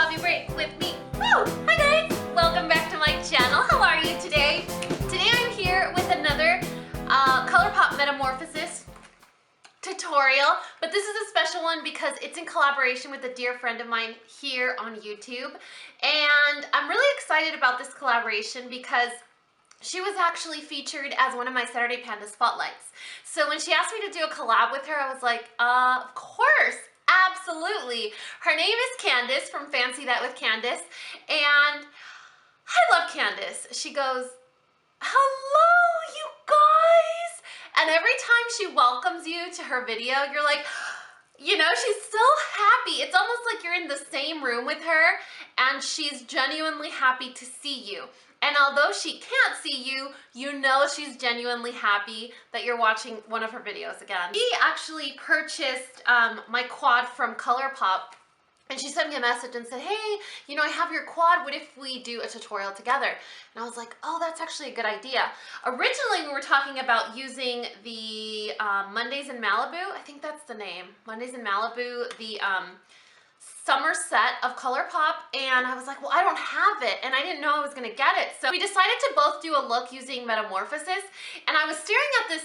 Coffee Break with me. Woo! Hi guys! Welcome back to my channel. How are you today? Today I'm here with another ColourPop Metamorphosis tutorial, but this is a special one because it's in collaboration with a dear friend of mine here on YouTube. And I'm really excited about this collaboration because she was actually featured as one of my Saturday Panda spotlights. So when she asked me to do a collab with her, I was like, of course, absolutely. Her name is Candice from Fancy That with Candice, and I love Candice. She goes, hello, you guys. And every time she welcomes you to her video, you're like, you know, she's so happy. It's almost like you're in the same room with her and she's genuinely happy to see you. And although she can't see you, you know she's genuinely happy that you're watching one of her videos again. She actually purchased my quad from ColourPop, and she sent me a message and said, hey, you know, I have your quad. What if we do a tutorial together? And I was like, oh, that's actually a good idea. Originally, we were talking about using the Mondays in Malibu. I think that's the name. Mondays in Malibu, the summer set of ColourPop, and I was like, well, I don't have it, and I didn't know I was gonna get it. So we decided to both do a look using Metamorphosis, and I was staring at this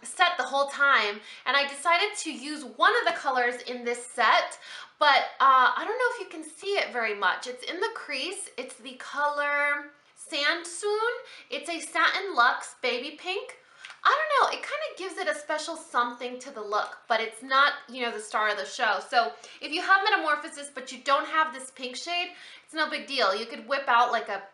set the whole time, and I decided to use one of the colors in this set, but I don't know if you can see it very much. It's in the crease. It's the color Sand Swoon. It's a Satin Luxe Baby Pink. I don't know, it kind of gives it a special something to the look, but it's not, you know, the star of the show. So if you have Metamorphosis but you don't have this pink shade, it's no big deal. You could whip out like a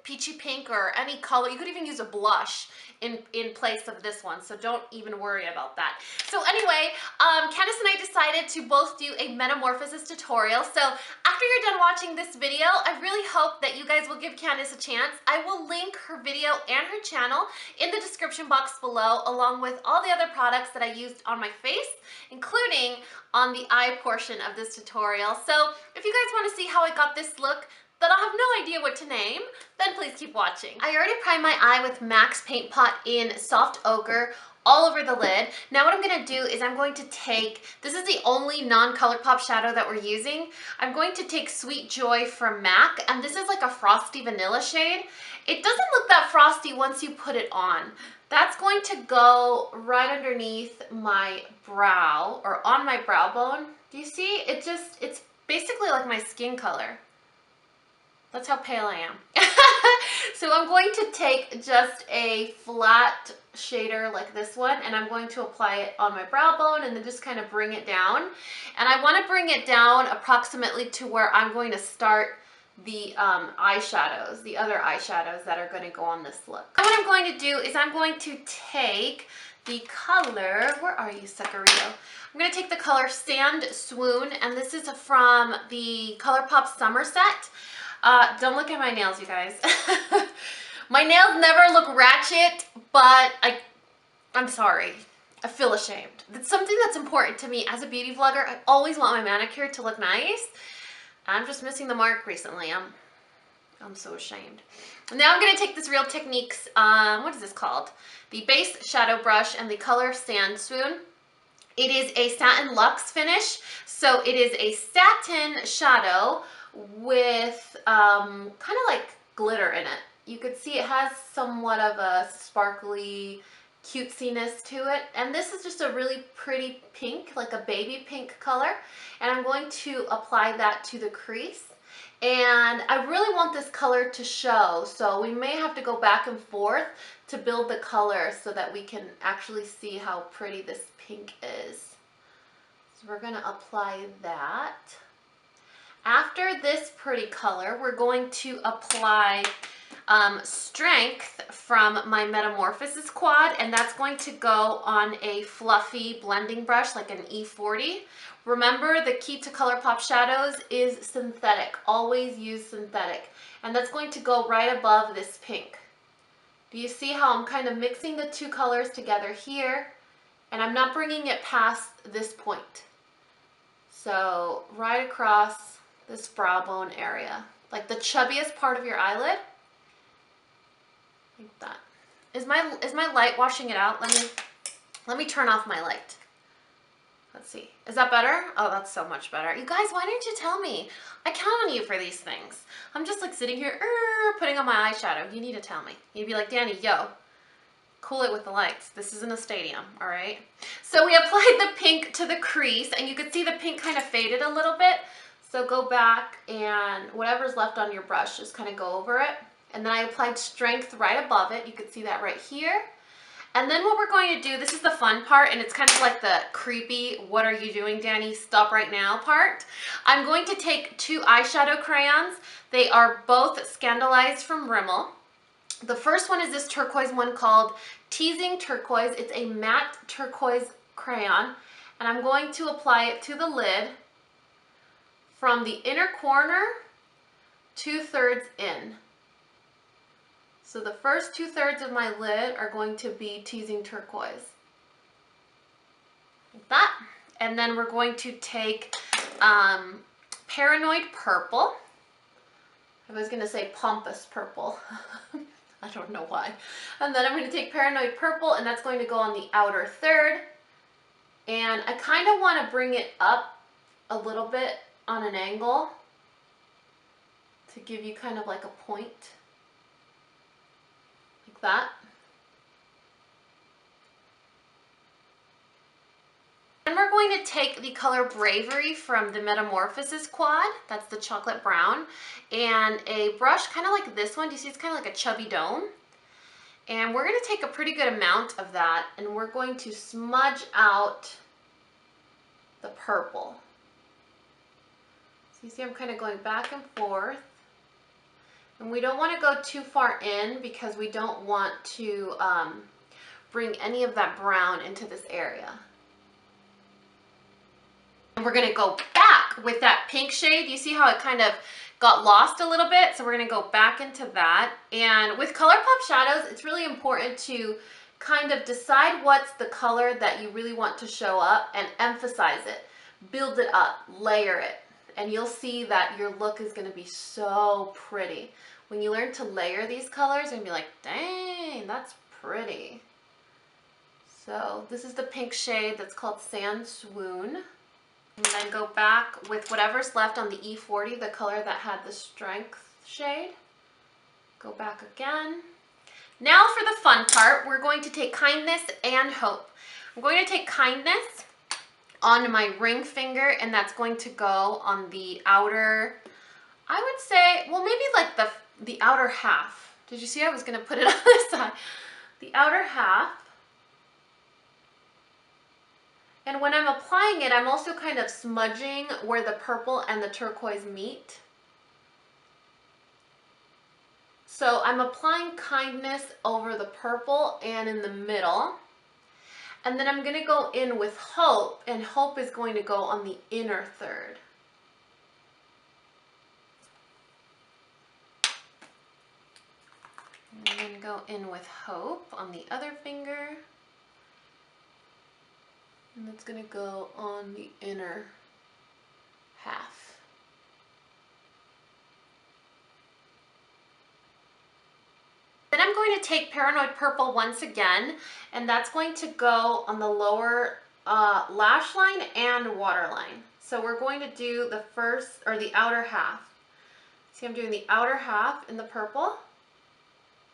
peachy pink or any color. You could even use a blush in place of this one, so don't even worry about that. So anyway, Candice and I decided to both do a Metamorphosis tutorial. So after you're done watching this video, I really hope that you guys will give Candice a chance. I will link her video and her channel in the description box below, along with all the other products that I used on my face, including on the eye portion of this tutorial. So if you guys want to see how I got this look that I have no idea what to name, then please keep watching. I already primed my eye with MAC's Paint Pot in Soft Ochre all over the lid. Now what I'm gonna do is I'm going to take, this is the only non-ColourPop shadow that we're using. I'm going to take Sweet Joy from MAC, and this is like a frosty vanilla shade. It doesn't look that frosty once you put it on. That's going to go right underneath my brow, or on my brow bone. Do you see? It's basically like my skin color. That's how pale I am. So I'm going to take just a flat shader like this one, and I'm going to apply it on my brow bone and then just kind of bring it down. And I want to bring it down approximately to where I'm going to start the eyeshadows, the other eyeshadows that are going to go on this look. And what I'm going to do is I'm going to take the color, where are you, Suckerito? I'm going to take the color Sand Swoon, and this is from the ColourPop Summer Set. Don't look at my nails, you guys. My nails never look ratchet, but I'm sorry. I feel ashamed. It's something that's important to me as a beauty vlogger. I always want my manicure to look nice. I'm just missing the mark recently. I'm so ashamed. Now I'm going to take this Real Techniques, what is this called? The base shadow brush and the color Sand Swoon. It is a Satin Luxe finish, so it is a satin shadow with kind of like glitter in it. You could see it has somewhat of a sparkly cutesiness to it, and this is just a really pretty pink, like a baby pink color, and I'm going to apply that to the crease. And I really want this color to show, so we may have to go back and forth to build the color so that we can actually see how pretty this pink is. So we're going to apply that. After this pretty color, we're going to apply Strength from my Metamorphosis quad, and that's going to go on a fluffy blending brush like an E40. Remember, the key to ColourPop shadows is synthetic. Always use synthetic. And that's going to go right above this pink. Do you see how I'm kind of mixing the two colors together here? And I'm not bringing it past this point. So right across this brow bone area, like the chubbiest part of your eyelid, like that. Is my light washing it out? Let me turn off my light. Let's see. Is that better? Oh, that's so much better. You guys, why didn't you tell me? I count on you for these things. I'm just like sitting here putting on my eyeshadow. You need to tell me. You'd be like, Dani, yo, cool it with the lights. This isn't a stadium, all right? So we applied the pink to the crease, and you could see the pink kind of faded a little bit. So go back and whatever's left on your brush, just kind of go over it. And then I applied strength right above it. You could see that right here. And then what we're going to do, this is the fun part, and it's kind of like the creepy, what are you doing, Dani? Stop right now part. I'm going to take 2 eyeshadow crayons. They are both Scandalized from Rimmel. The first one is this turquoise one called Teasing Turquoise. It's a matte turquoise crayon, and I'm going to apply it to the lid from the inner corner 2/3 in. So the first 2/3 of my lid are going to be Teasing Turquoise. Like that. And then we're going to take Paranoid Purple. I was going to say Pompous Purple. I don't know why. And then I'm going to take Paranoid Purple, and that's going to go on the outer third. And I kind of want to bring it up a little bit on an angle to give you kind of like a point. Like that. And we're going to take the color Bravery from the Metamorphosis quad, that's the chocolate brown, and a brush kind of like this one. Do you see it's kind of like a chubby dome? And we're going to take a pretty good amount of that, and we're going to smudge out the purple. So you see I'm kind of going back and forth. And we don't want to go too far in because we don't want to bring any of that brown into this area. And we're going to go back with that pink shade. You see how it kind of got lost a little bit? So we're going to go back into that. And with ColourPop shadows, it's really important to kind of decide what's the color that you really want to show up and emphasize it. Build it up, layer it. And you'll see that your look is going to be so pretty. When you learn to layer these colors, you're going to be like, dang, that's pretty. So this is the pink shade that's called Sand Swoon. And then go back with whatever's left on the E40, the color that had the strength shade. Go back again. Now for the fun part, we're going to take Kindness and Hope. I'm going to take Kindness on my ring finger, and that's going to go on the outer, I would say, well, maybe like the outer half. Did you see I was going to put it on this side? The outer half. And when I'm applying it, I'm also kind of smudging where the purple and the turquoise meet. So I'm applying Kindness over the purple and in the middle. And then I'm going to go in with Hope, and Hope is going to go on the inner third. And then go in with Hope on the other finger. And it's going to go on the inner half. Then I'm going to take Paranoid Purple once again, and that's going to go on the lower lash line and waterline. So we're going to do the first, or the outer half. See, I'm doing the outer half in the purple.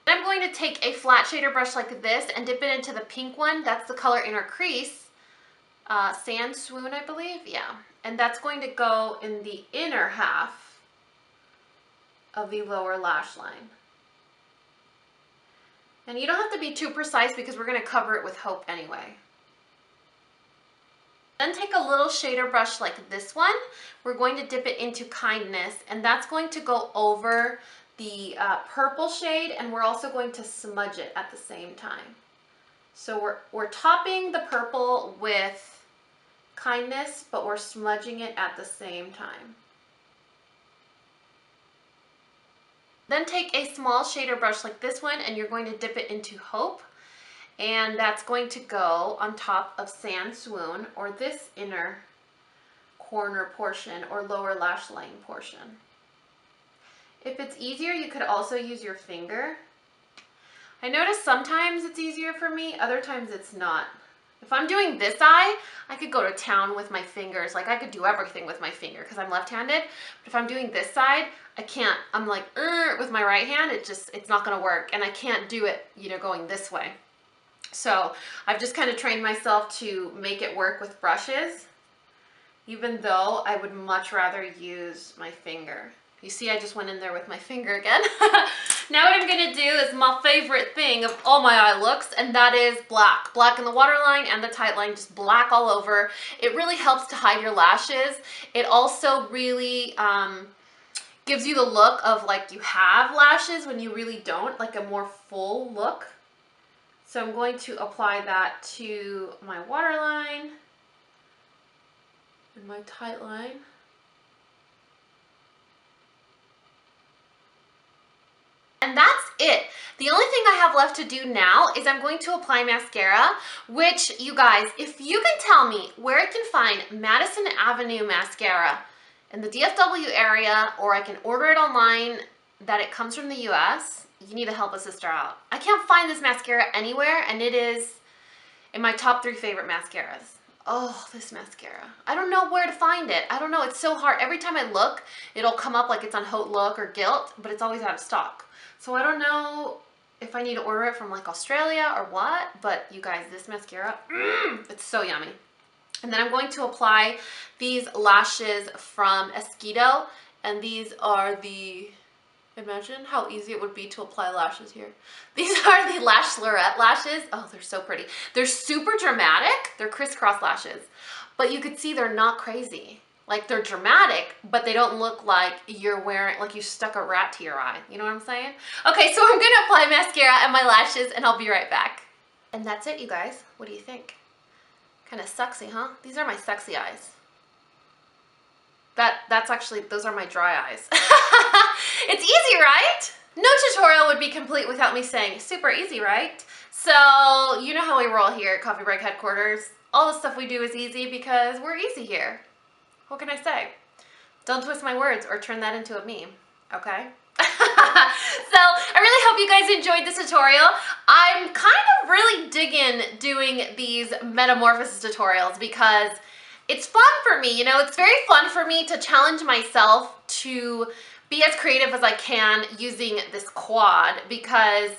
Then I'm going to take a flat shader brush like this and dip it into the pink one. That's the color Inner Crease. Sand Swoon, I believe, yeah. And that's going to go in the inner half of the lower lash line. And you don't have to be too precise because we're going to cover it with Hope anyway. Then take a little shader brush like this one. We're going to dip it into Kindness, and that's going to go over the purple shade, and we're also going to smudge it at the same time. So we're topping the purple with Kindness, but we're smudging it at the same time. Then take a small shader brush like this one, and you're going to dip it into Hope, and that's going to go on top of Sand Swoon, or this inner corner portion or lower lash line portion. If it's easier, you could also use your finger. I notice sometimes it's easier for me, other times it's not. If I'm doing this eye, I could go to town with my fingers. Like I could do everything with my finger because I'm left-handed. But if I'm doing this side, I can't. I'm like, with my right hand, it's not gonna work. And I can't do it, you know, going this way. So I've just kind of trained myself to make it work with brushes, even though I would much rather use my finger. You see, I just went in there with my finger again. Now what I'm gonna do is my favorite thing of all my eye looks, and that is black. Black in the waterline and the tight line, just black all over. It really helps to hide your lashes. It also really gives you the look of like you have lashes when you really don't, like a more full look. So I'm going to apply that to my waterline and my tight line. And that's it. The only thing I have left to do now is I'm going to apply mascara, which, you guys, if you can tell me where I can find Madison Avenue mascara in the DFW area, or I can order it online, that it comes from the US, you need to help a sister out. I can't find this mascara anywhere, and it is in my top 3 favorite mascaras. Oh, this mascara. I don't know where to find it. I don't know. It's so hard. Every time I look, it'll come up like it's on Haute Look or Gilt, but it's always out of stock. So I don't know if I need to order it from like Australia or what, but you guys, this mascara, it's so yummy. And then I'm going to apply these lashes from Esquito, and these are the, imagine how easy it would be to apply lashes here. These are the Lash Lorette lashes. Oh, they're so pretty. They're super dramatic. They're crisscross lashes, but you could see they're not crazy. Like they're dramatic, but they don't look like you're wearing, like you stuck a rat to your eye. You know what I'm saying? Okay, so I'm gonna apply mascara and my lashes, and I'll be right back. And that's it, you guys. What do you think? Kind of sexy, huh? These are my sexy eyes. That's actually, those are my dry eyes. It's easy, right? No tutorial would be complete without me saying super easy, right? So you know how we roll here at Coffee Break headquarters. All the stuff we do is easy because we're easy here. What can I say? Don't twist my words or turn that into a meme, okay? So I really hope you guys enjoyed this tutorial. I'm kind of really digging doing these metamorphosis tutorials because it's fun for me. You know, it's very fun for me to challenge myself to be as creative as I can using this quad, because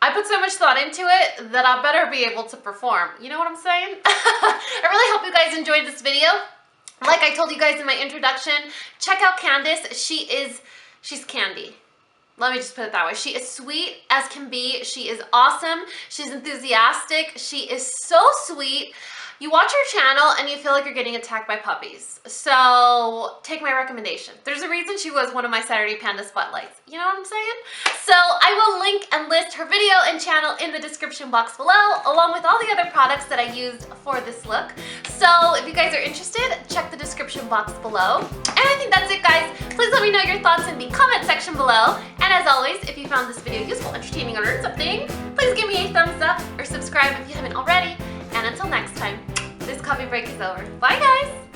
I put so much thought into it that I better be able to perform. You know what I'm saying? I really hope you guys enjoyed this video. Like I told you guys in my introduction, check out Candice. She's candy. Let me just put it that way. She is sweet as can be. She is awesome. She's enthusiastic. She is so sweet. You watch her channel and you feel like you're getting attacked by puppies. So take my recommendation. There's a reason she was one of my Saturday Panda spotlights. You know what I'm saying? So I will link and list her video and channel in the description box below, along with all the other products that I used for this look. So if you guys are interested, check the description box below. And I think that's it, guys. Please let me know your thoughts in the comment section below. And as always, if you found this video useful, entertaining, or learned something, please give me a thumbs up or subscribe if you haven't already. And until next time, this coffee break is over. Bye, guys!